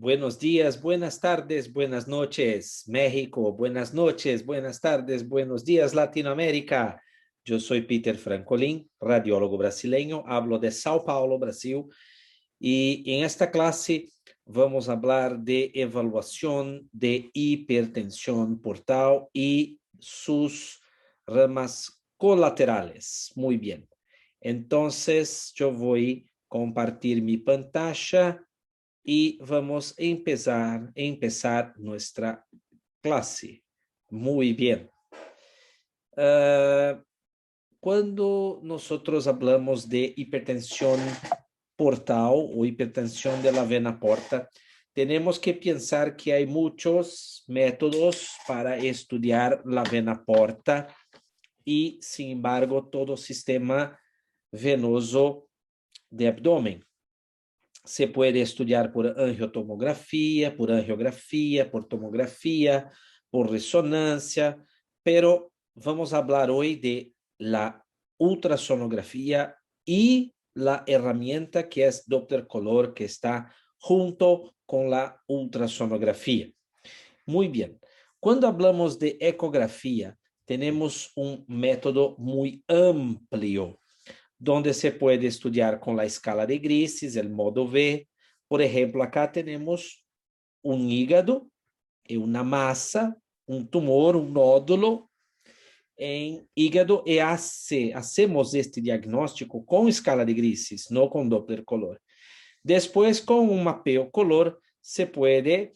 Buenos días, buenas tardes, buenas noches, México. Buenas noches, buenas tardes, buenos días, Latinoamérica. Yo soy Peter Francolin, radiólogo brasileño. Hablo de Sao Paulo, Brasil. Y en esta clase vamos a hablar de evaluación de hipertensión portal y sus ramas colaterales. Muy bien. Entonces, yo voy a compartir mi pantalla y vamos a empezar nuestra clase. Muy bien. Cuando nosotros hablamos de hipertensión portal o hipertensión de la vena porta, tenemos que pensar que hay muchos métodos para estudiar la vena porta y, sin embargo, todo sistema venoso de abdomen. Se puede estudiar por angiotomografía, por tomografía, por resonancia, pero vamos a hablar hoy de la ultrasonografía y la herramienta que es Doppler color, que está junto con la ultrasonografía. Muy bien. Cuando hablamos de ecografía, tenemos un método muy amplio donde se puede estudiar con la escala de Grices, el modo V. Por ejemplo, acá tenemos un hígado y una masa, un tumor, un nódulo en hígado y hacemos este diagnóstico con escala de Grices, no con Doppler color. Después, con un mapeo color, se puede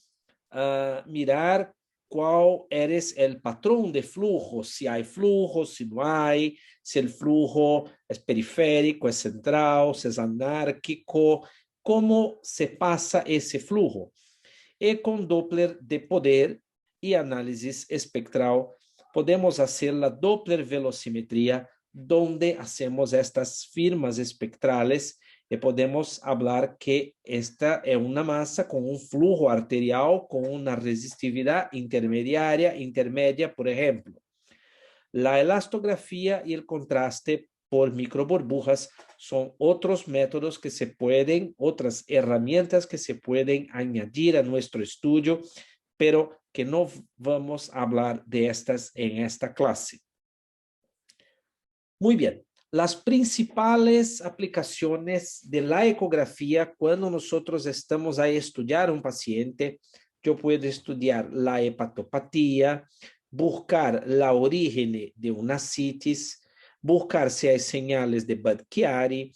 mirar cuál es el patrón de flujo, si hay flujo, si no hay, si el flujo es periférico, es central, si es anárquico, cómo se pasa ese flujo. Y con Doppler de poder y análisis espectral, podemos hacer la Doppler velocimetría, donde hacemos estas firmas espectrales y podemos hablar que esta es una masa con un flujo arterial con una resistividad intermedia, por ejemplo. La elastografía y el contraste por microburbujas son otros métodos que se pueden, otras herramientas que se pueden añadir a nuestro estudio, pero que no vamos a hablar de estas en esta clase. Muy bien. Las principales aplicaciones de la ecografía cuando nosotros estamos a estudiar un paciente, yo puedo estudiar la hepatopatía, buscar la origen de una citis, buscar si hay señales de Budd-Chiari,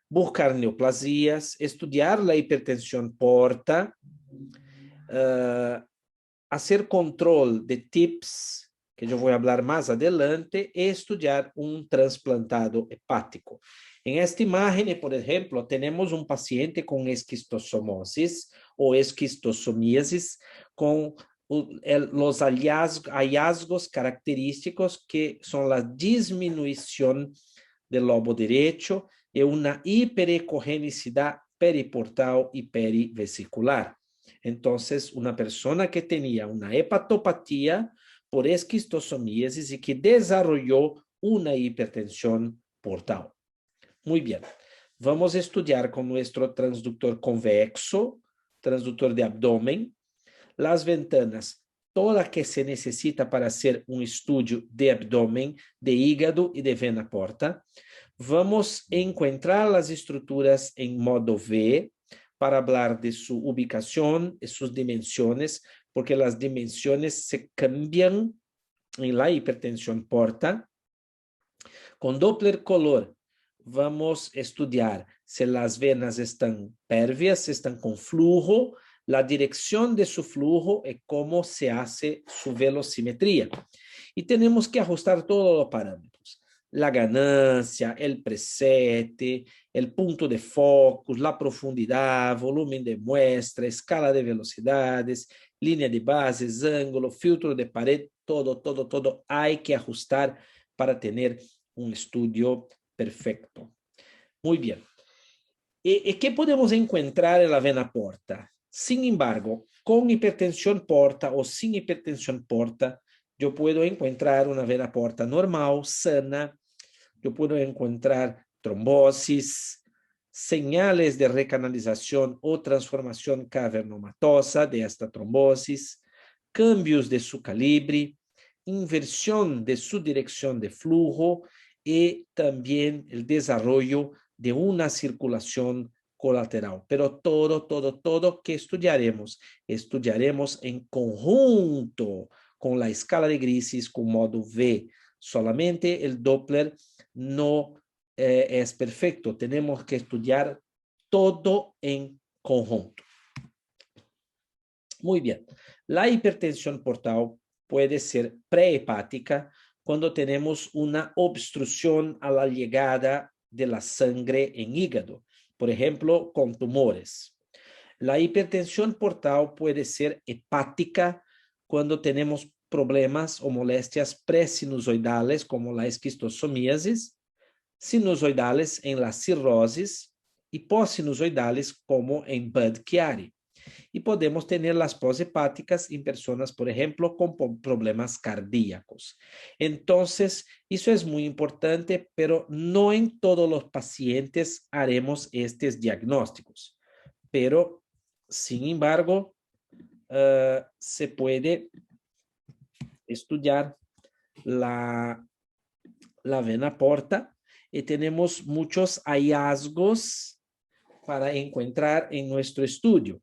buscar neoplasias, estudiar la hipertensión porta, hacer control de TIPS, que eu vou falar mais adelante, e estudar um transplantado hepático. En esta imagen, por ejemplo, tenemos un paciente con esquistosomosis o esquistosomiasis con los hallazgos característicos que son la disminución del lobo derecho y una hiperecogenicidad periportal y perivesicular. Entonces, una persona que tenía una hepatopatía por esquistosomiasis y que desarrolló una hipertensión portal. Muy bien. Vamos a estudiar con nuestro transductor convexo, transductor de abdomen, las ventanas, toda que se necesita para hacer un estudio de abdomen, de hígado y de vena porta. Vamos a encontrar las estructuras en modo V para hablar de su ubicación y sus dimensiones, porque las dimensiones se cambian en la hipertensión porta. Con Doppler color, vamos a estudiar si las venas están pérvias, si están con flujo, la dirección de su flujo y cómo se hace su velocimetría. Y tenemos que ajustar todos los parámetros. La ganancia, el preset, el punto de focus, la profundidad, volumen de muestra, escala de velocidades, línea de bases, ángulo, filtro de pared, todo hay que ajustar para tener un estudio perfecto. Muy bien. ¿Y qué podemos encontrar en la vena porta? Sin embargo, con hipertensión porta o sin hipertensión porta, yo puedo encontrar una vena porta normal, sana, yo puedo encontrar trombosis, señales de recanalización o transformación cavernomatosa de esta trombosis, cambios de su calibre, inversión de su dirección de flujo y también el desarrollo de una circulación colateral. Pero todo que estudiaremos en conjunto con la escala de Gricis con modo V. Solamente el Doppler no es perfecto. Tenemos que estudiar todo en conjunto. Muy bien. La hipertensión portal puede ser prehepática cuando tenemos una obstrucción a la llegada de la sangre en hígado, por ejemplo, con tumores. La hipertensión portal puede ser hepática cuando tenemos problemas o molestias presinusoidales, como la esquistosomiasis, sinusoidales en la cirrosis y pós-sinusoidales, como en Budd-Chiari. Y podemos tener las poshepáticas en personas, por ejemplo, con problemas cardíacos. Entonces, eso es muy importante, pero no en todos los pacientes haremos estos diagnósticos. Pero, sin embargo, se puede estudiar la vena porta y tenemos muchos hallazgos para encontrar en nuestro estudio.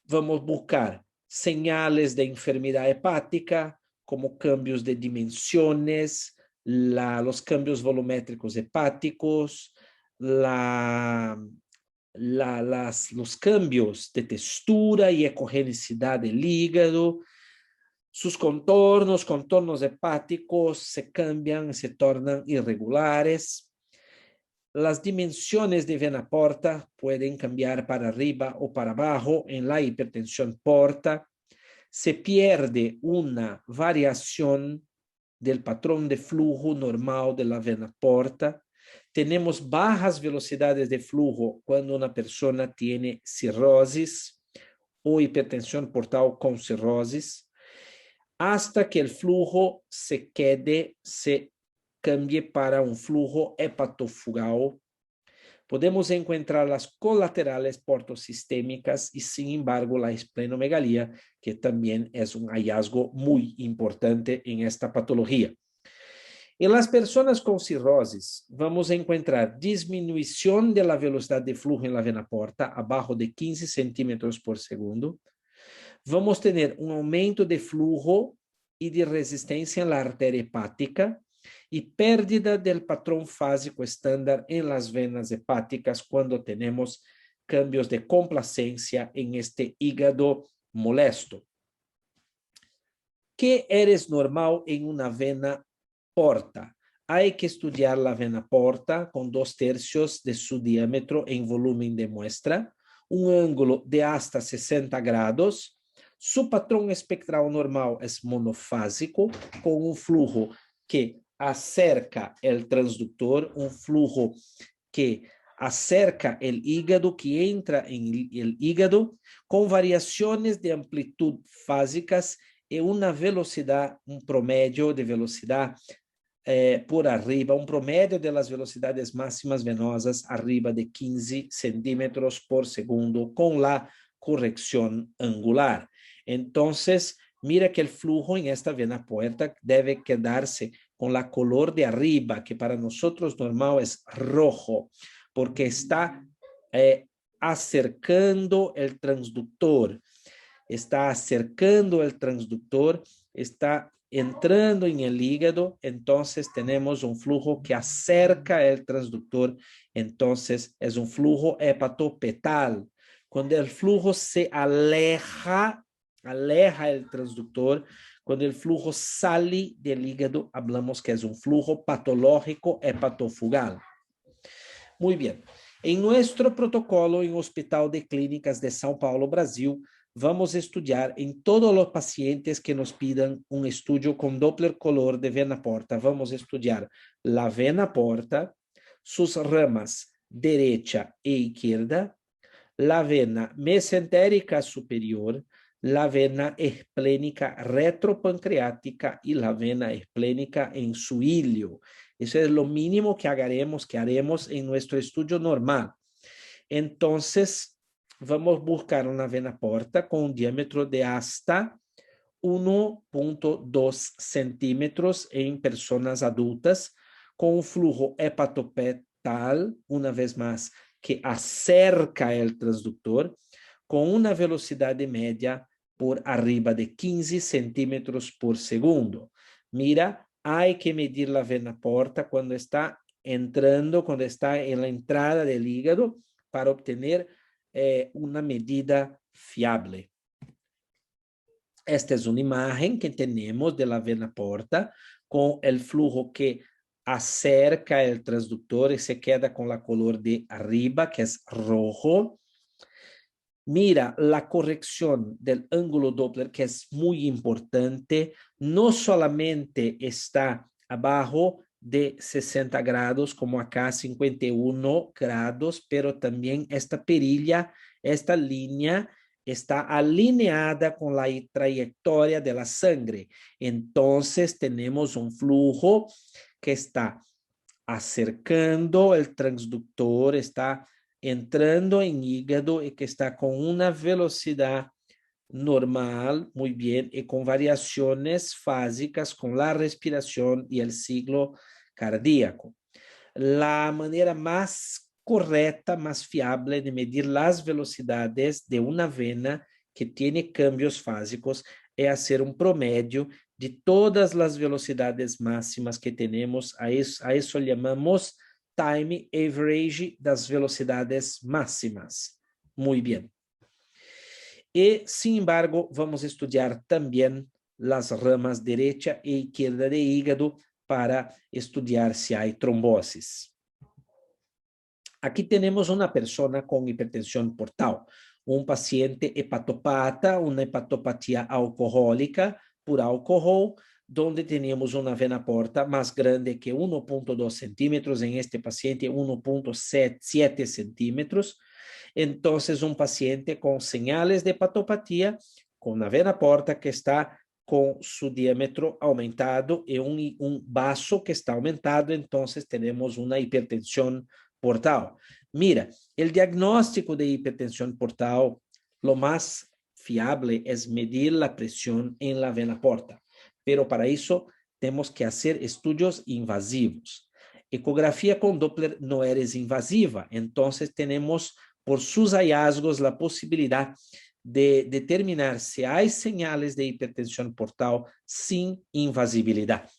Vamos buscar señales de enfermedad hepática, como cambios de dimensiones, los cambios volumétricos hepáticos, los cambios de textura y ecogenicidad del hígado, sus contornos hepáticos se cambian, se tornan irregulares. Las dimensiones de vena porta pueden cambiar para arriba o para abajo en la hipertensión porta. Se pierde una variación del patrón de flujo normal de la vena porta. Tenemos bajas velocidades de flujo cuando una persona tiene cirrosis o hipertensión portal con cirrosis, hasta que el flujo se cambie para un flujo hepatofugal. Podemos encontrar las colaterales portosistémicas y, sin embargo, la esplenomegalía, que también es un hallazgo muy importante en esta patología. En las personas con cirrosis, vamos a encontrar disminución de la velocidad de flujo en la vena porta, abajo de 15 centímetros por segundo. Vamos tener un aumento de flujo y de resistencia en la arteria hepática y pérdida del patrón fásico estándar en las venas hepáticas cuando tenemos cambios de complacencia en este hígado molesto. ¿Qué es normal en una vena porta? Hay que estudiar la vena porta con 2/3 de su diámetro en volumen de muestra, un ángulo de hasta 60 grados. Su patrón espectral normal es monofásico, con un flujo que acerca el transductor, un flujo que acerca el hígado, que entra en el hígado, con variaciones de amplitud fásicas y una velocidad, un promedio de velocidad por arriba, un promedio de las velocidades máximas venosas arriba de 15 centímetros por segundo con la corrección angular. Entonces, mira que el flujo en esta vena porta debe quedarse con la color de arriba, que para nosotros normal es rojo, porque está acercando el transductor, está entrando en el hígado, entonces tenemos un flujo que acerca el transductor, entonces es un flujo hepatopetal. Cuando el flujo se aleja el transductor, cuando el flujo sale del hígado, hablamos que es un flujo patológico hepatofugal. Muy bien. En nuestro protocolo en Hospital de Clínicas de São Paulo, Brasil, vamos estudiar en todos los pacientes que nos pidan un estudio con Doppler color de vena porta. Vamos a estudiar la vena porta, sus ramas derecha e izquierda, la vena mesentérica superior, la vena esplénica retropancreática y la vena esplénica en su hilio. Eso es lo mínimo que haremos en nuestro estudio normal. Entonces, vamos a buscar una vena porta con un diámetro de hasta 1.2 centímetros en personas adultas, con un flujo hepatopetal, una vez más, que acerca el transductor, con una velocidad de media por arriba de 15 centímetros por segundo. Mira, hay que medir la vena porta cuando está entrando, cuando está en la entrada del hígado, para obtener una medida fiable. Esta es una imagen que tenemos de la vena porta con el flujo que acerca el transductor y se queda con la color de arriba, que es rojo. Mira la corrección del ángulo Doppler, que es muy importante. No solamente está abajo de 60 grados, como acá 51 grados, pero también esta perilla, esta línea, está alineada con la trayectoria de la sangre. Entonces tenemos un flujo que está acercando el transductor, está entrando en hígado y que está con una velocidad normal, muy bien, y con variaciones fásicas con la respiración y el ciclo cardíaco. La manera más correcta, más fiable de medir las velocidades de una vena que tiene cambios fásicos es hacer un promedio de todas las velocidades máximas que tenemos. A eso llamamos time average das velocidades máximas. Muy bien. Y, sin embargo, vamos a estudiar también las ramas derecha e izquierda de hígado para estudiar si hay trombosis. Aquí tenemos una persona con hipertensión portal, un paciente hepatopata, una hepatopatía alcohólica por alcohol, donde tenemos una vena porta más grande que 1.2 centímetros, en este paciente 1.7 centímetros. Entonces, un paciente con señales de hepatopatía, con una vena porta que está con su diámetro aumentado y un vaso que está aumentado, entonces tenemos una hipertensión portal. Mira, el diagnóstico de hipertensión portal, lo más fiable es medir la presión en la vena porta, pero para eso tenemos que hacer estudios invasivos. Ecografía con Doppler no es invasiva, entonces tenemos por sus hallazgos la posibilidad de determinar si hay señales de hipertensión portal sin invasibilidad.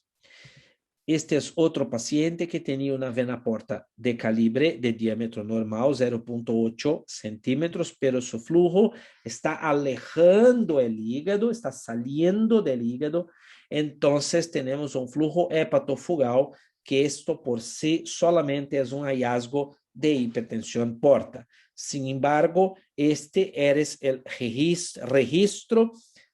Este es otro paciente que tenía una vena porta de calibre de diámetro normal, 0.8 centímetros, pero su flujo está alejando el hígado, está saliendo del hígado. Entonces tenemos un flujo hepatofugal, que esto por sí solamente es un hallazgo de hipertensión porta. Sin embargo, este es el registro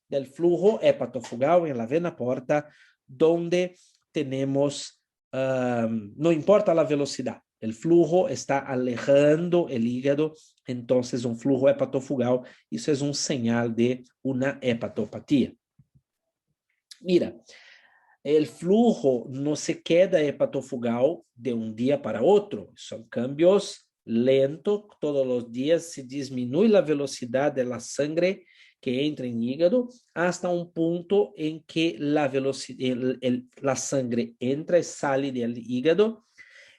del flujo hepatofugal en la vena porta, donde tenemos, no importa la velocidad, el flujo está alejando el hígado, entonces un flujo hepatofugal, eso es un señal de una hepatopatía. Mira, el flujo no se queda hepatofugal de un día para otro, son cambios lentos, todos los días se disminuye la velocidad de la sangre que entra en hígado hasta un punto en que la sangre entra y sale del hígado.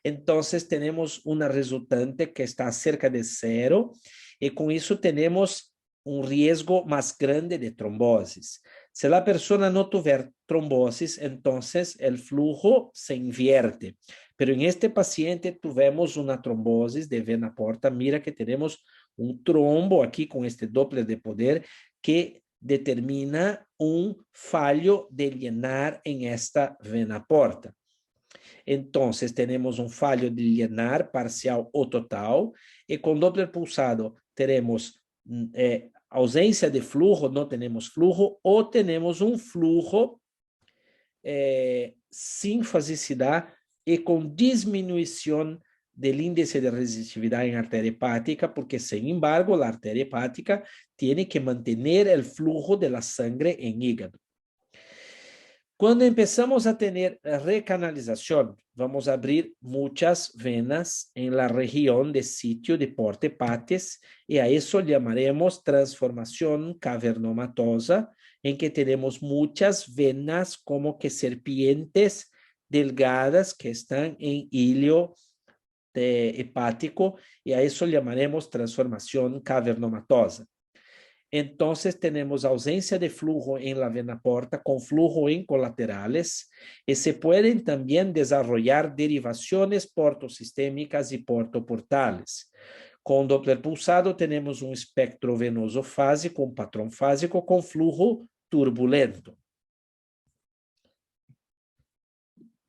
Entonces tenemos una resultante que está cerca de cero y con eso tenemos un riesgo más grande de trombosis. Si la persona no tuviera trombosis, entonces el flujo se invierte. Pero en este paciente tuvimos una trombosis de vena porta. Mira que tenemos un trombo aquí con este Doppler de poder que determina un fallo de llenar en esta vena porta. Entonces, tenemos un fallo de llenar parcial o total, y con Doppler pulsado tenemos ausencia de flujo, no tenemos flujo, o tenemos un flujo sin fasicidad y con disminución del índice de resistividad en arteria hepática, porque sin embargo la arteria hepática tiene que mantener el flujo de la sangre en hígado. Cuando empezamos a tener recanalización, vamos a abrir muchas venas en la región de sitio de porte pates y a eso llamaremos transformación cavernomatosa, en que tenemos muchas venas como que serpientes delgadas que están en hilio hepático y a eso llamaremos transformación cavernomatosa. Entonces tenemos ausencia de flujo en la vena porta con flujo en colaterales y se pueden también desarrollar derivaciones portosistémicas y portoportales. Con Doppler pulsado tenemos un espectro venoso fásico, un patrón fásico con flujo turbulento.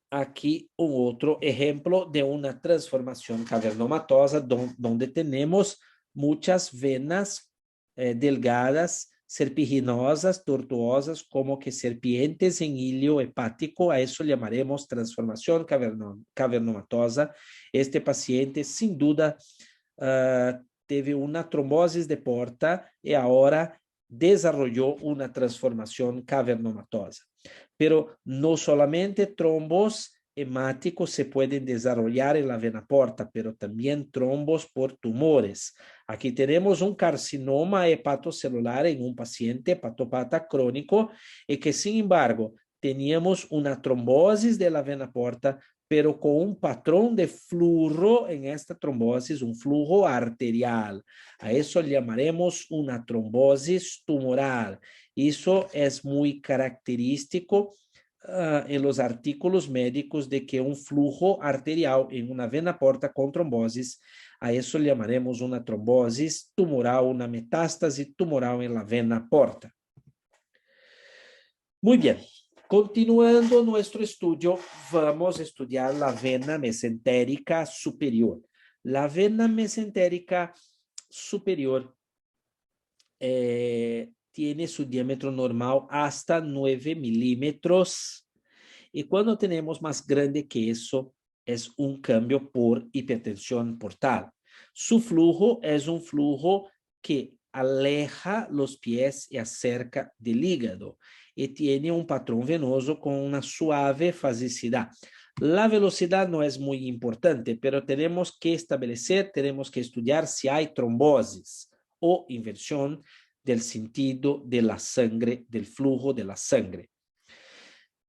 Aquí un otro ejemplo de una transformación cavernomatosa donde tenemos muchas venas delgadas, serpiginosas, tortuosas, como que serpientes en hilio hepático. A eso llamaremos transformación cavernomatosa. Este paciente, sin duda, teve una trombosis de porta y ahora desarrolló una transformación cavernomatosa. Pero no solamente trombos hemáticos se pueden desarrollar en la vena porta, pero también trombos por tumores. Aquí tenemos un carcinoma hepatocelular en un paciente hepatopata crónico y que, sin embargo, teníamos una trombosis de la vena porta, pero con un patrón de flujo en esta trombosis, un flujo arterial. A eso llamaremos una trombosis tumoral. Eso es muy característico en los artículos médicos de que un flujo arterial en una vena porta con trombosis, a eso llamaremos una trombosis tumoral, una metástasis tumoral en la vena porta. Muy bien, continuando nuestro estudio, vamos a estudiar la vena mesentérica superior. La vena mesentérica superior tiene su diámetro normal hasta 9 milímetros. Y cuando tenemos más grande que eso, es un cambio por hipertensión portal. Su flujo es un flujo que aleja los pies y acerca del hígado y tiene un patrón venoso con una suave fasicidad. La velocidad no es muy importante, pero tenemos que establecer, tenemos que estudiar si hay trombosis o inversión del sentido de la sangre, del flujo de la sangre.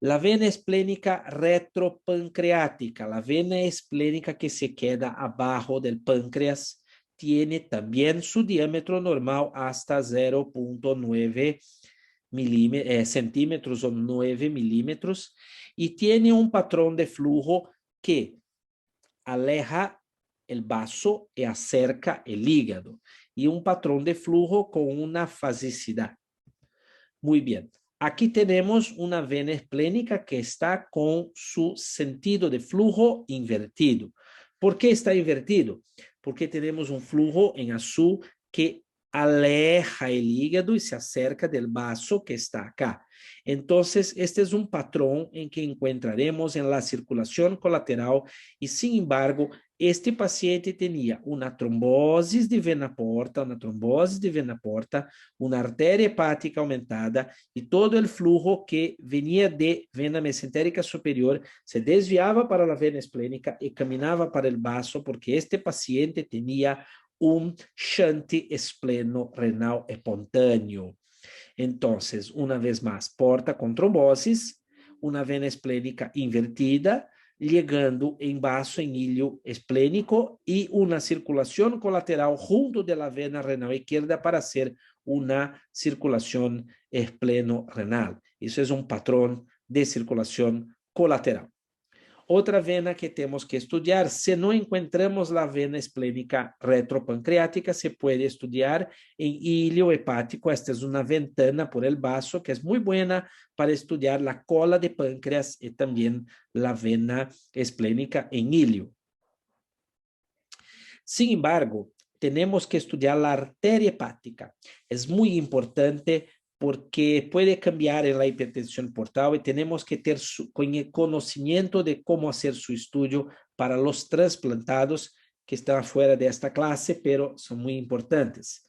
La vena esplénica retropancreática, la vena esplénica que se queda abajo del páncreas, tiene también su diámetro normal hasta 0.9 centímetros o 9 milímetros y tiene un patrón de flujo que aleja el vaso y acerca el hígado y un patrón de flujo con una fasicidad. Muy bien. Aquí tenemos una vena esplénica que está con su sentido de flujo invertido. ¿Por qué está invertido? Porque tenemos un flujo en azul que aleja el hígado y se acerca del vaso que está acá. Entonces, este es un patrón en que encontraremos en la circulación colateral y, sin embargo, este paciente tenía una trombosis de vena porta, una arteria hepática aumentada y todo el flujo que venía de vena mesentérica superior se desviaba para la vena esplénica y caminaba para el vaso porque este paciente tenía un shunt espleno-renal espontáneo. Entonces, una vez más, porta con trombosis, una vena esplénica invertida, llegando en vaso en hilio esplénico y una circulación colateral junto de la vena renal izquierda para hacer una circulación espleno-renal. Eso es un patrón de circulación colateral. Otra vena que tenemos que estudiar, si no encontramos la vena esplénica retropancreática, se puede estudiar en hilio hepático. Esta es una ventana por el vaso que es muy buena para estudiar la cola de páncreas y también la vena esplénica en hilio. Sin embargo, tenemos que estudiar la arteria hepática. Es muy importante porque puede cambiar en la hipertensión portal y tenemos que tener conocimiento de cómo hacer su estudio para los trasplantados que están fuera de esta clase, pero son muy importantes.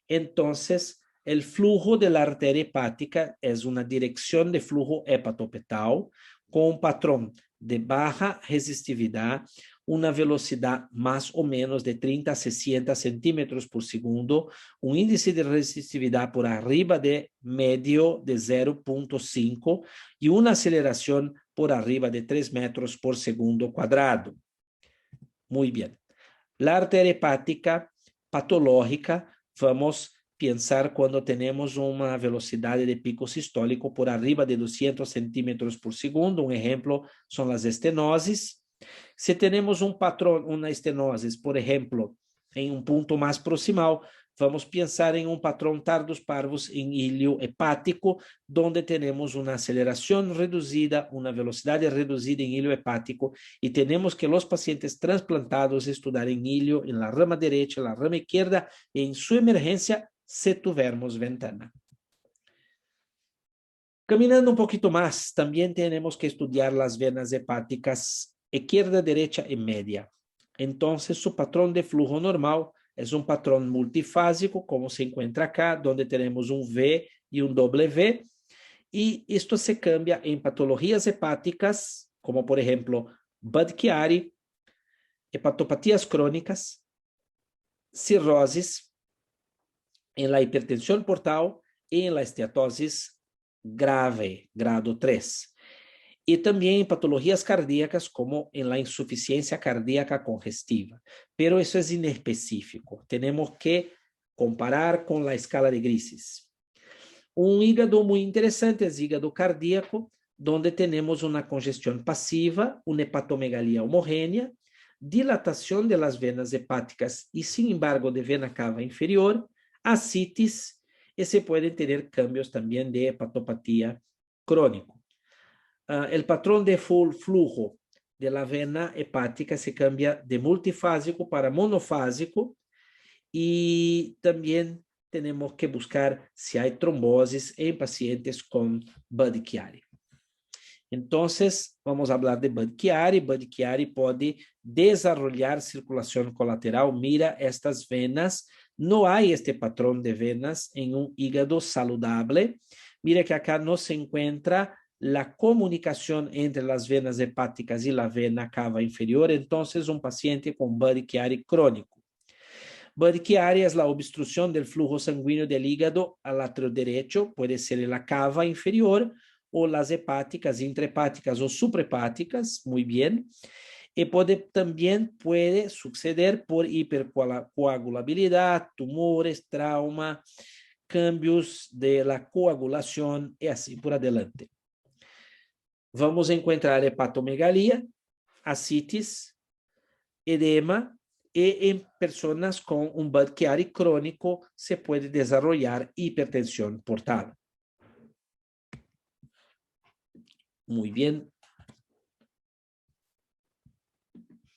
Entonces, El flujo de la arteria hepática es una dirección de flujo hepatopetal con un patrón de baja resistividad, una velocidad más o menos de 30 a 60 centímetros por segundo, un índice de resistividad por arriba de medio de 0,5 y una aceleración por arriba de 3 metros por segundo cuadrado. Muy bien. La arteria hepática patológica, vamos pensar quando temos uma velocidade de pico sistólico por arriba de 200 centímetros por segundo. Um exemplo são as estenoses. Se temos um patrão, uma estenose, por exemplo, em um ponto mais proximal, vamos pensar em um patrão tardos parvos em ilho hepático, onde temos uma aceleração reduzida, uma velocidade reduzida em ilho hepático, e temos que os pacientes transplantados estudarem ilho em la rama direita, na rama esquerda, e em sua emergência, se tivermos ventana. Caminando um pouquinho mais, também temos que estudar as venas hepáticas izquierda, derecha e média. Então, o patrão de flujo normal é um patrão multifásico, como se encontra acá, onde temos um V e um W, e isto se cambia em patologias hepáticas, como por exemplo, Budd-Chiari, hepatopatias crônicas, cirroses, em la hipertensão portal e em la esteatosis grave, grado 3. E também em patologias cardíacas, como em la insuficiência cardíaca congestiva. Pero isso é inespecífico. Temos que comparar com a escala de Grices. Um hígado muito interessante é o hígado cardíaco, onde temos uma congestão passiva, uma hepatomegalia homogênea, dilatação das venas hepáticas e, sin embargo, de vena cava inferior, ascites, e se podem ter cambios também de hepatopatia crônico. El patrón de flujo de la vena hepática se cambia de multifásico para monofásico y también tenemos que buscar si hay trombosis en pacientes con Budd-Chiari. Entonces, vamos a hablar de Budd-Chiari. Budd-Chiari puede desarrollar circulación colateral. Mira estas venas. No hay este patrón de venas en un hígado saludable. Mira que acá no se encuentra la comunicación entre las venas hepáticas y la vena cava inferior, entonces un paciente con Budd-Chiari crónico. Budd-Chiari es la obstrucción del flujo sanguíneo del hígado al lateral derecho, puede ser en la cava inferior o las hepáticas, intrahepáticas o suprahepáticas, muy bien. Y también puede suceder por hipercoagulabilidad, tumores, trauma, cambios de la coagulación y así por adelante. Vamos encontrar hepatomegalia, ascites, edema, e em pessoas com um Budd-Chiari crônico se pode desenvolver hipertensão portal. Muito bem.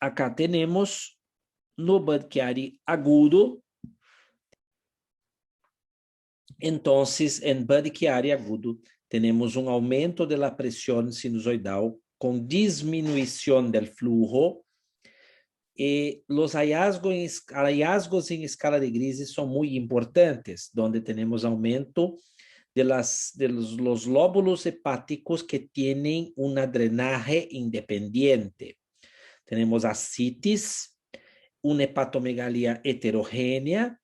Acá temos no Budd-Chiari agudo. Então, em Budd-Chiari agudo, temos um aumento da pressão sinusoidal com diminuição do flujo e os hallazgos em escala de Grises são muito importantes, onde temos aumento de los lóbulos hepáticos que têm uma drenaje independiente. Temos ascites, uma hepatomegalia heterogênea,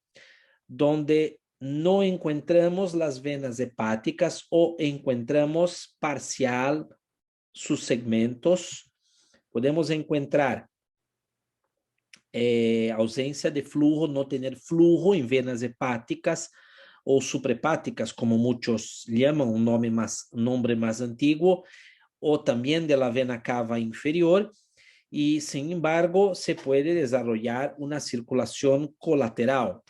onde no encontramos las venas hepáticas o encontramos parcial sus segmentos. Podemos encontrar ausência de flujo, no tener flujo en venas hepáticas o suprahepáticas, como muchos llaman, un nombre más antiguo, o también de la vena cava inferior. Y sin embargo, se puede desarrollar una circulación colateral.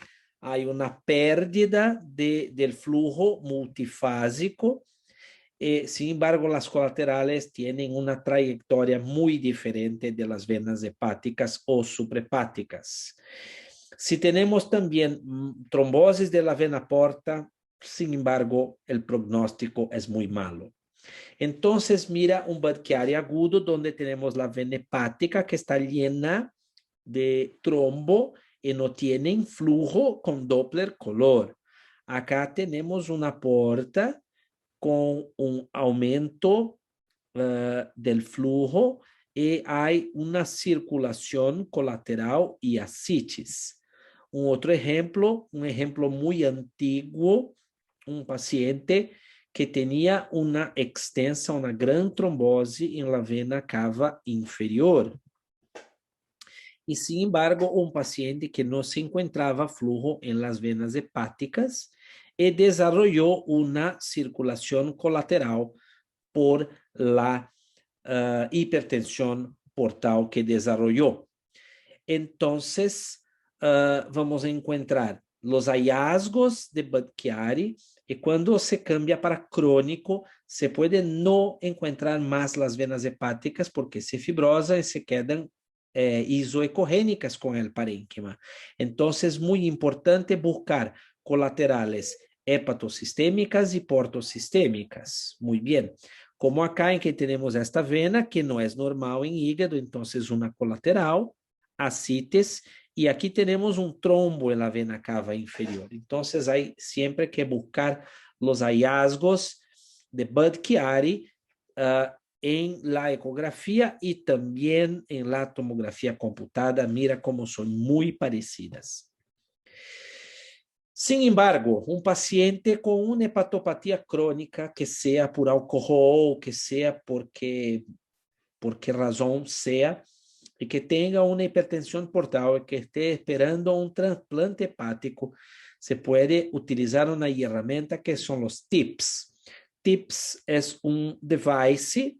Hay una pérdida del flujo multifásico. Sin embargo, las colaterales tienen una trayectoria muy diferente de las venas hepáticas o suprahepáticas. Si tenemos también trombosis de la vena porta, sin embargo, el pronóstico es muy malo. Entonces, mira un Budd-Chiari agudo donde tenemos la vena hepática que está llena de trombo y no tienen flujo con Doppler color. Acá tenemos una porta con un aumento del flujo y hay una circulación colateral y ascitis. Un otro ejemplo, un ejemplo muy antiguo, un paciente que tenía una extensa, una gran trombosis en la vena cava inferior. Y sin embargo, un paciente que no se encontraba flujo en las venas hepáticas y desarrolló una circulación colateral por la hipertensión portal que desarrolló. Entonces, vamos a encontrar los hallazgos de Budd-Chiari y cuando se cambia para crónico, se puede no encontrar más las venas hepáticas porque se fibrosan y se quedan isoecogénicas con el parénquima. Entonces, muy importante buscar colaterales hepatosistémicas y portosistémicas. Muy bien. Como acá en que tenemos esta vena que no es normal en hígado, entonces una colateral, ascites, y aquí tenemos un trombo en la vena cava inferior. Entonces hay siempre que buscar los hallazgos de Budd-Chiari en la ecografía y también en la tomografía computada. Mira cómo son muy parecidas. Sin embargo, un paciente con una hepatopatía crónica, que sea por alcohol, que sea por qué razón sea, y que tenga una hipertensión portal y que esté esperando un trasplante hepático, se puede utilizar una herramienta que son los TIPS. TIPS es un device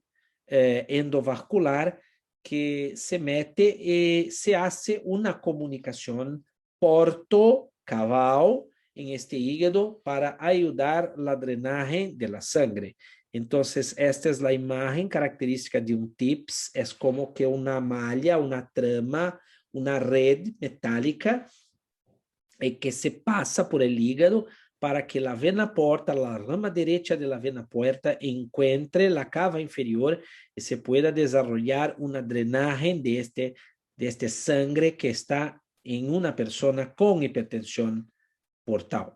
endovascular que se mete y se hace una comunicación porto-caval en este hígado para ayudar la drenaje de la sangre. Entonces, esta es la imagen característica de un TIPS. Es como que una malla, una trama, una red metálica que se pasa por el hígado para que la vena porta, la rama derecha de la vena porta, encuentre la cava inferior y se pueda desarrollar una drenaje de este sangre que está en una persona con hipertensión portal.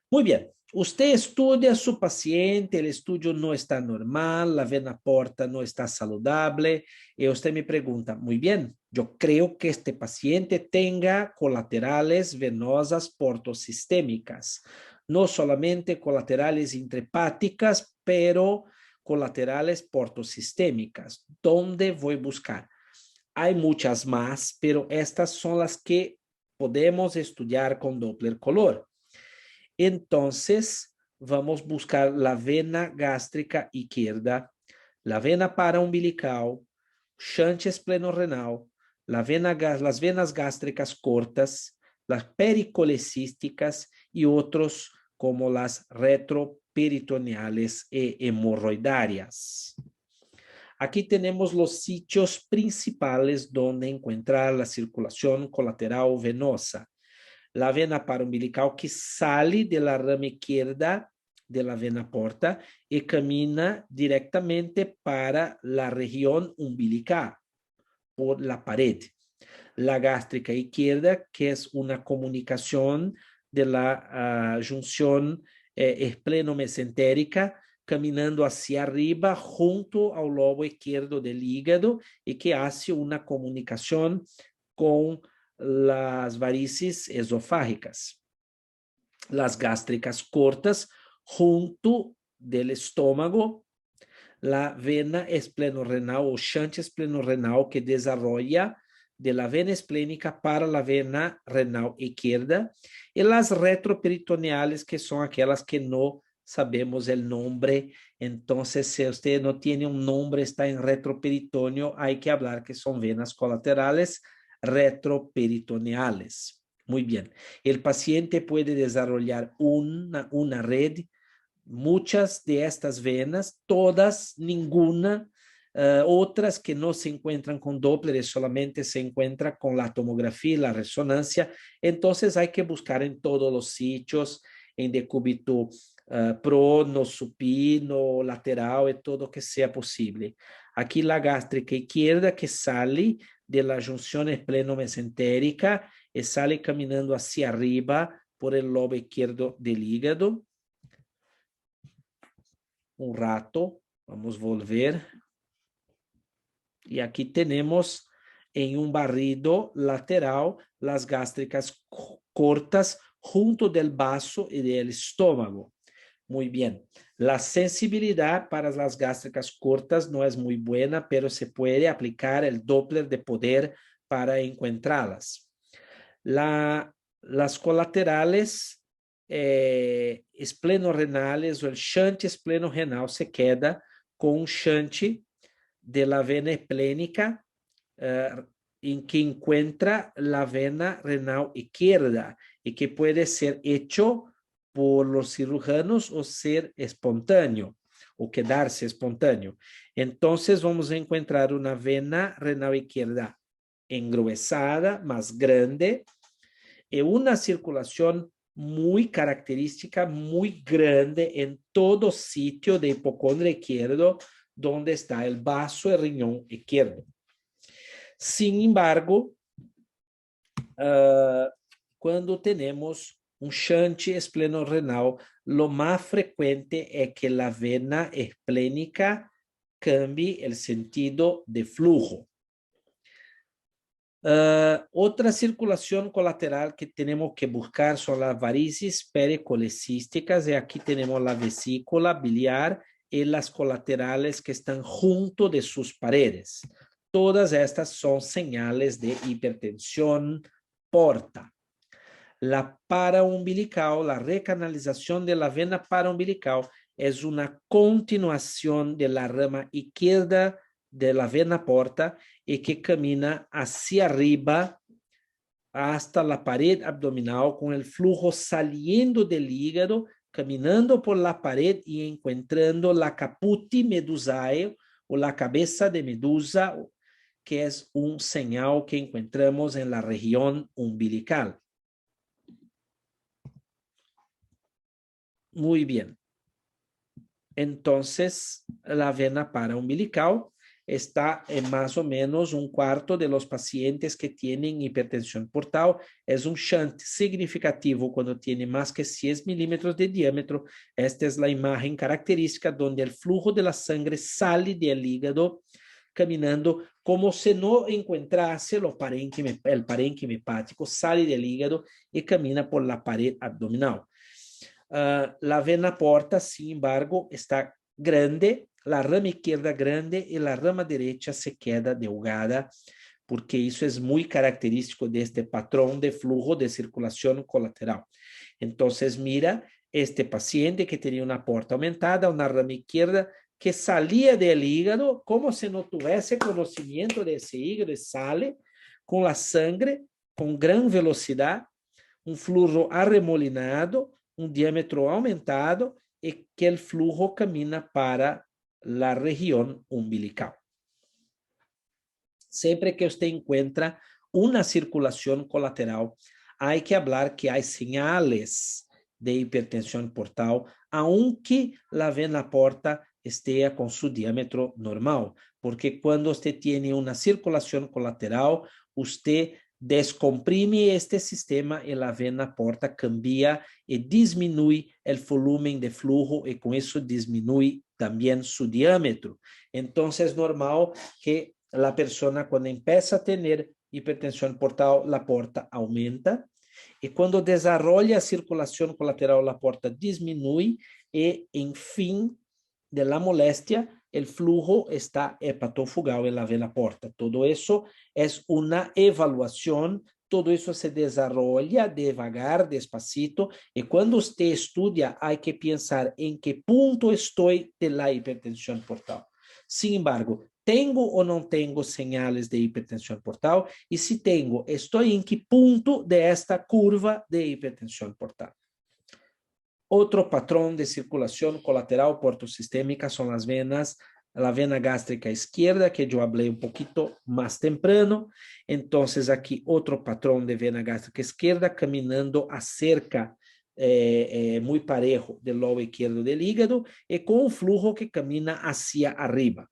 Muy bien, usted estudia a su paciente, el estudio no está normal, la vena porta no está saludable, y usted me pregunta, muy bien, yo creo que este paciente tenga colaterales venosas portosistémicas, no solamente colaterales intrahepáticas, pero colaterales portosistémicas. ¿Dónde voy a buscar? Hay muchas más, pero estas son las que podemos estudiar con Doppler color. Entonces, vamos a buscar la vena gástrica izquierda, la vena paraumbilical, shunt esplenorenal, las venas gástricas cortas, las pericolecísticas y otros como las retroperitoneales e hemorroidarias. Aquí tenemos los sitios principales donde encontrar la circulación colateral venosa. La vena paraumbilical que sale de la rama izquierda de la vena porta y camina directamente para la región umbilical por la pared. La gástrica izquierda, que es una comunicación de la junción espleno-mesentérica, caminando hacia arriba junto al lobo izquierdo del hígado y que hace una comunicación con las varices esofágicas, las gástricas cortas junto del estómago, la vena esplenorrenal o shunt esplenorrenal que desarrolla de la vena esplénica para la vena renal izquierda y las retroperitoneales que son aquellas que no sabemos el nombre. Entonces, si usted no tiene un nombre, está en retroperitoneo, hay que hablar que son venas colaterales retroperitoneales. Muy bien. El paciente puede desarrollar una red, muchas de estas venas, todas, ninguna, otras que no se encuentran con Doppler, solamente se encuentra con la tomografía y la resonancia. Entonces hay que buscar en todos los sitios, en decúbito prono, supino, lateral y todo que sea posible. Aquí la gástrica izquierda que sale de la junción espleno-mesentérica y sale caminando hacia arriba por el lobo izquierdo del hígado. Un rato, vamos a volver. Y aquí tenemos en un barrido lateral las gástricas cortas junto del vaso y del estómago. Muy bien. La sensibilidad para las gástricas cortas no es muy buena, pero se puede aplicar el Doppler de poder para encontrarlas. Las colaterales esplenorenales o el shunt esplenorenal se queda con un shunt de la vena esplénica en que encuentra la vena renal izquierda y que puede ser hecho por los cirujanos o ser espontáneo o quedarse espontáneo. Entonces vamos a encontrar una vena renal izquierda engruesada, más grande, y una circulación muy característica, muy grande en todo sitio de hipocondrio izquierdo donde está el vaso y riñón izquierdo. Sin embargo, cuando tenemos un shunt esplenorenal, lo más frecuente es que la vena esplénica cambie el sentido de flujo. Otra circulación colateral que tenemos que buscar son las varices pericolecísticas, y aquí tenemos la vesícula biliar y las colaterales que están junto de sus paredes. Todas estas son señales de hipertensión porta. La paraumbilical, la recanalización de la vena paraumbilical es una continuación de la rama izquierda de la vena porta y que camina hacia arriba hasta la pared abdominal con el flujo saliendo del hígado, caminando por la pared y encontrando la caputi medusae o la cabeza de medusa, que es un señal que encontramos en la región umbilical. Muy bien. Entonces, la vena paraumbilical está en más o menos un cuarto de los pacientes que tienen hipertensión portal. Es un shunt significativo cuando tiene más que 6 milímetros de diámetro. Esta es la imagen característica donde el flujo de la sangre sale del hígado caminando como si no encontrase el parénquima hepático, sale del hígado y camina por la pared abdominal. La vena porta, sin embargo, está grande, la rama izquierda grande y la rama derecha se queda delgada, porque eso es muy característico de este patrón de flujo de circulación colateral. Entonces, mira, este paciente que tenía una porta aumentada, una rama izquierda que salía del hígado, como si no tuviese conocimiento de ese hígado, y sale con la sangre con gran velocidad, un flujo arremolinado, un diámetro aumentado y que el flujo camina para la región umbilical. Siempre que usted encuentra una circulación colateral, hay que hablar que hay señales de hipertensión portal, aunque la vena porta esté con su diámetro normal, porque cuando usted tiene una circulación colateral, usted descomprime este sistema y la vena porta cambia y disminuye el volumen de flujo y con eso disminuye también su diámetro. Entonces es normal que la persona cuando empieza a tener hipertensión portal, la porta aumenta, y cuando desarrolla circulación colateral, la porta disminuye y en fin de la molestia, el flujo está hepatofugal en la vena porta. Todo eso es una evaluación, todo eso se desarrolla devagar, despacito, y cuando usted estudia hay que pensar en qué punto estoy de la hipertensión portal. Sin embargo, ¿tengo o no tengo señales de hipertensión portal? Y si tengo, ¿estoy en qué punto de esta curva de hipertensión portal? Otro patrón de circulación colateral portosistémica son las venas, la vena gástrica izquierda, que yo hablé un poquito más temprano. Entonces, aquí otro patrón de vena gástrica izquierda caminando acerca muy parejo del lobo izquierdo del hígado y con un flujo que camina hacia arriba.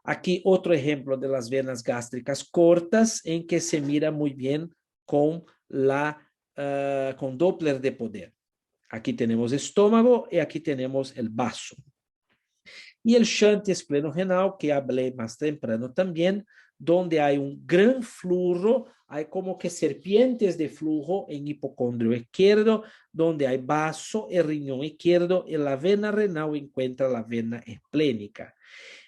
Aquí otro ejemplo de las venas gástricas cortas en que se mira muy bien con la con Doppler de poder. Aquí tenemos estómago y aquí tenemos el vaso. Y el shunt esplenorenal, que hablé más temprano también, donde hay un gran flujo, hay como que serpientes de flujo en hipocondrio izquierdo, donde hay vaso y riñón izquierdo, y la vena renal encuentra la vena esplénica.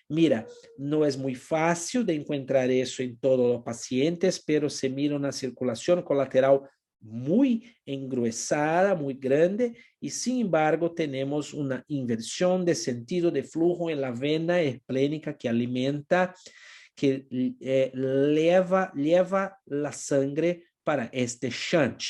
Mira, no es muy fácil de encontrar eso en todos los pacientes, pero se mira una circulación colateral muy engruesada, muy grande, y sin embargo tenemos una inversión de sentido de flujo en la vena esplénica que alimenta, que lleva la sangre para este shunt.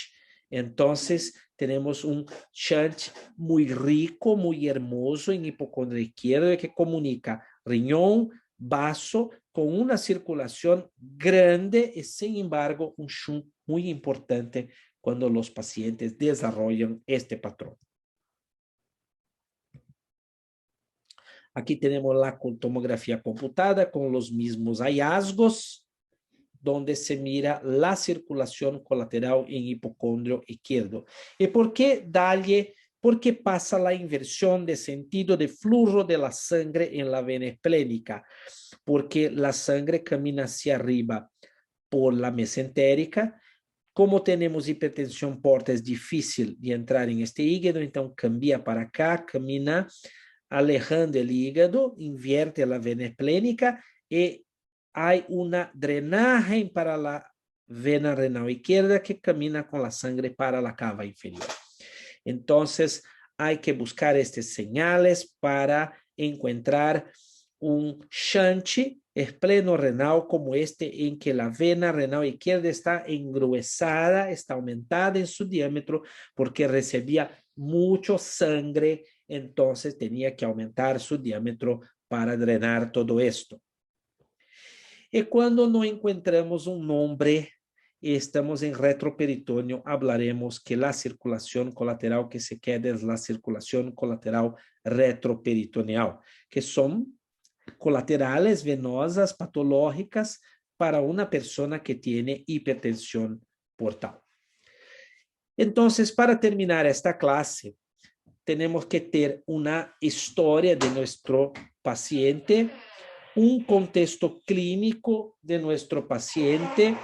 Entonces, tenemos un shunt muy rico, muy hermoso en hipocondrio izquierdo que comunica riñón, vaso, con una circulación grande y sin embargo un shunt muy importante cuando los pacientes desarrollan este patrón. Aquí tenemos la tomografía computada con los mismos hallazgos, donde se mira la circulación colateral en hipocondrio izquierdo. ¿Y por qué darle? Porque pasa la inversión de sentido de flujo de la sangre en la vena esplénica, porque la sangre camina hacia arriba por la mesentérica. Como tenemos hipertensión porta, es difícil de entrar en este hígado, entonces cambia para acá, camina alejando el hígado, invierte la vena esplénica y hay una drenaje para la vena renal izquierda que camina con la sangre para la cava inferior. Entonces, hay que buscar estas señales para encontrar un shunt espleno-renal como este, en que la vena renal izquierda está engruesada, está aumentada en su diámetro porque recibía mucho sangre, entonces tenía que aumentar su diámetro para drenar todo esto. Y cuando no encontramos un nombre, estamos en retroperitoneo, hablaremos que la circulación colateral que se queda es la circulación colateral retroperitoneal, que son colaterales venosas patológicas para una persona que tiene hipertensión portal. Entonces, para terminar esta clase, tenemos que ter una historia de nuestro paciente, un contexto clínico de nuestro paciente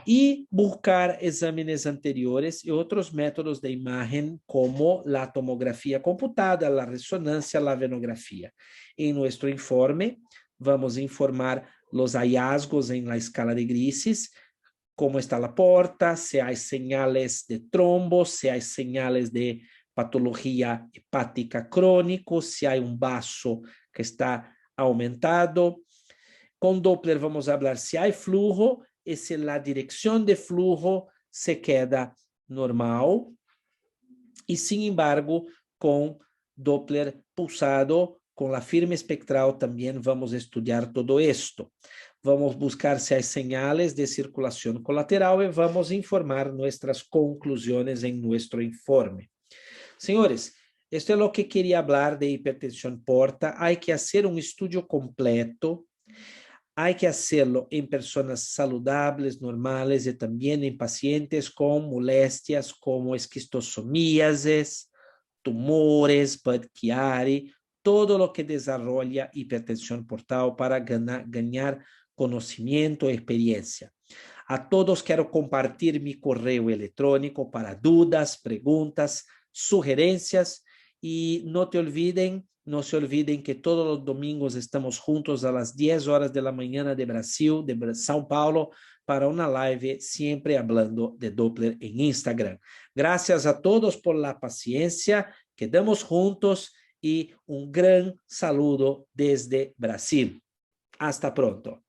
y buscar exámenes anteriores y otros métodos de imagen como la tomografía computada, la resonancia, la venografía. En nuestro informe vamos a informar los hallazgos en la escala de Gricis, cómo está la porta, si hay señales de trombos, si hay señales de patología hepática crónica, si hay un vaso que está aumentado. Con Doppler vamos a hablar si hay flujo y si la dirección de flujo se queda normal. Y sin embargo, con Doppler pulsado, con la firma espectral también vamos a estudiar todo esto. Vamos buscar si hay señales de circulación colateral y vamos a informar nuestras conclusiones en nuestro informe. Señores, esto es lo que quería hablar de hipertensión porta. Hay que hacer un estudio completo. Hay que hacerlo en personas saludables, normales y también en pacientes con molestias como esquistosomiasis, tumores, Budd-Chiari, todo lo que desarrolla hipertensión portal para ganar conocimiento e experiencia. A todos quiero compartir mi correo electrónico para dudas, preguntas, sugerencias y no se olviden que todos los domingos estamos juntos a las 10 horas de la mañana de Brasil, de São Paulo, para una live siempre hablando de Doppler en Instagram. Gracias a todos por la paciencia, quedamos juntos y un gran saludo desde Brasil. Hasta pronto.